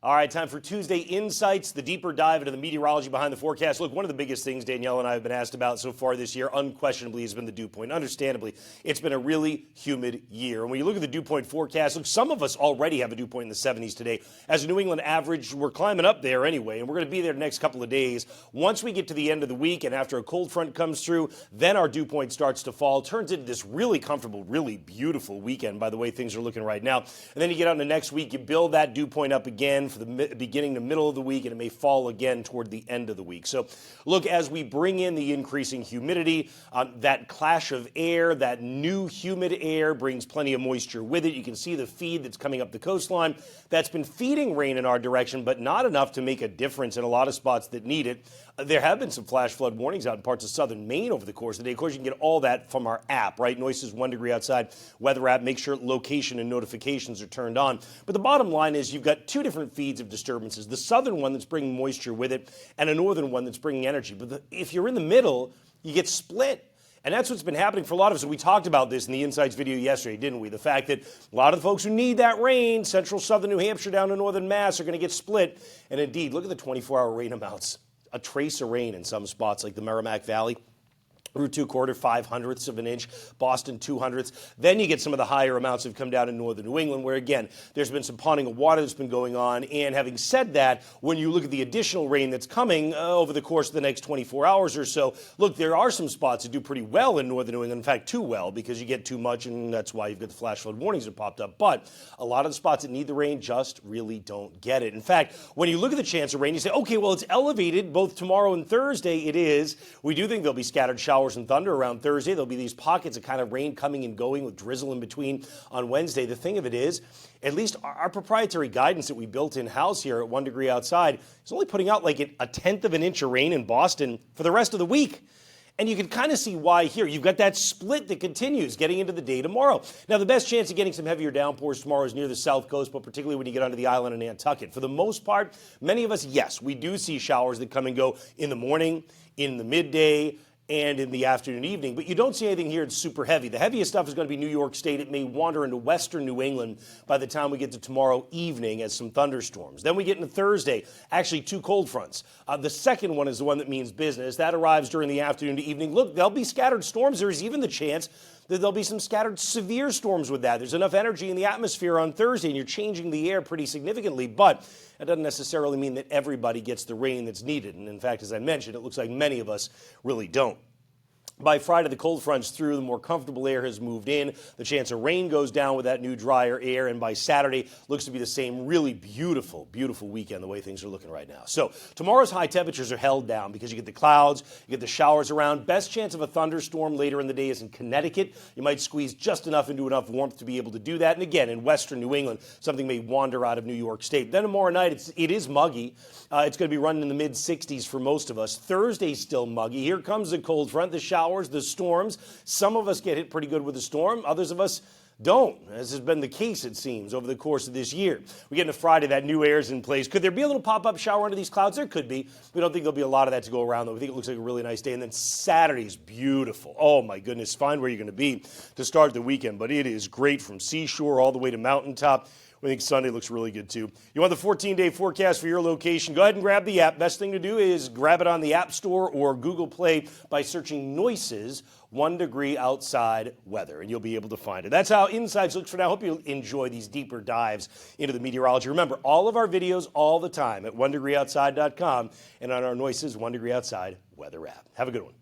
All right, time for Tuesday Insights, the deeper dive into the meteorology behind the forecast. Look, one of the biggest things Danielle and I have been asked about so far this year, unquestionably, has been the dew point. Understandably, it's been a really humid year. And when you look at the dew point forecast, look, some of us already have a dew point in the 70s today. As a New England average, we're climbing up there anyway, and we're going to be there the next couple of days. Once we get to the end of the week and after a cold front comes through, then our dew point starts to fall, turns into this really comfortable, really beautiful weekend, by the way things are looking right now. And then you get out into next week, you build that dew point up again for the beginning to middle of the week, and it may fall again toward the end of the week. So look, as we bring in the increasing humidity, that clash of air, that new humid air brings plenty of moisture with it. You can see the feed that's coming up the coastline. That's been feeding rain in our direction, but not enough to make a difference in a lot of spots that need it. There have been some flash flood warnings out in parts of southern Maine over the course of the day. Of course, you can get all that from our app, right? Noises 1 degree outside, weather app. Make sure location and notifications are turned on. But the bottom line is you've got two different feeds of disturbances. The southern one that's bringing moisture with it and a northern one that's bringing energy. But if you're in the middle, you get split. And that's what's been happening for a lot of us. And we talked about this in the Insights video yesterday, didn't we? The fact that a lot of the folks who need that rain, central southern New Hampshire down to northern Mass, are going to get split. And indeed, look at the 24-hour rain amounts. A trace of rain in some spots like the Merrimack Valley. Route 2/4, 5/100ths of an inch, Boston 2/100ths. Then you get some of the higher amounts that have come down in northern New England, where again, there's been some ponding of water that's been going on. And having said that, when you look at the additional rain that's coming over the course of the next 24 hours or so, look, there are some spots that do pretty well in northern New England. In fact, too well, because you get too much, and that's why you've got the flash flood warnings that popped up. But a lot of the spots that need the rain just really don't get it. In fact, when you look at the chance of rain, you say, okay, well, it's elevated both tomorrow and Thursday. It is. We do think there'll be scattered showers and thunder around Thursday. There'll be these pockets of kind of rain coming and going with drizzle in between on Wednesday. The thing of it is, at least our proprietary guidance that we built in-house here at 1 degree outside is only putting out like a tenth of an inch of rain in Boston for the rest of the week. And you can kind of see why here. You've got that split that continues getting into the day tomorrow. Now, the best chance of getting some heavier downpours tomorrow is near the south coast, but particularly when you get onto the island and Nantucket. For the most part, many of us, yes, we do see showers that come and go in the morning, in the midday, and in the afternoon and evening, but you don't see anything here that's super heavy. The heaviest stuff is going to be New York State. It may wander into western New England by the time we get to tomorrow evening as some thunderstorms. Then we get into Thursday, actually 2 cold fronts. The second one is the one that means business. That arrives during the afternoon to evening. Look, there'll be scattered storms. There's even the chance that there'll be some scattered severe storms with that. There's enough energy in the atmosphere on Thursday, and you're changing the air pretty significantly, but that doesn't necessarily mean that everybody gets the rain that's needed. And in fact, as I mentioned, it looks like many of us really don't. By Friday, the cold front's through, the more comfortable air has moved in. The chance of rain goes down with that new drier air, and by Saturday, looks to be the same really beautiful, beautiful weekend the way things are looking right now. So tomorrow's high temperatures are held down because you get the clouds, you get the showers around. Best chance of a thunderstorm later in the day is in Connecticut. You might squeeze just enough into enough warmth to be able to do that. And again, in western New England, something may wander out of New York State. Then tomorrow night, it is muggy. It's going to be running in the mid-60s for most of us. Thursday's still muggy. Here comes the cold front, the showers, the storms. Some of us get hit pretty good with the storm. Others of us don't, as has been the case, it seems, over the course of this year. We get into Friday, that new air's in place. Could there be a little pop-up shower under these clouds? There could be. We don't think there'll be a lot of that to go around, though. We think it looks like a really nice day. And then Saturday's beautiful. Oh, my goodness. Find where you're going to be to start the weekend. But it is great from seashore all the way to mountaintop. We think Sunday looks really good, too. You want the 14-day forecast for your location? Go ahead and grab the app. Best thing to do is grab it on the App Store or Google Play by searching Noises 1 degree outside weather, and you'll be able to find it. That's how Insights looks for now. I hope you enjoy these deeper dives into the meteorology. Remember, all of our videos all the time at 1degreeoutside.com and on our Noises 1 degree outside weather app. Have a good one.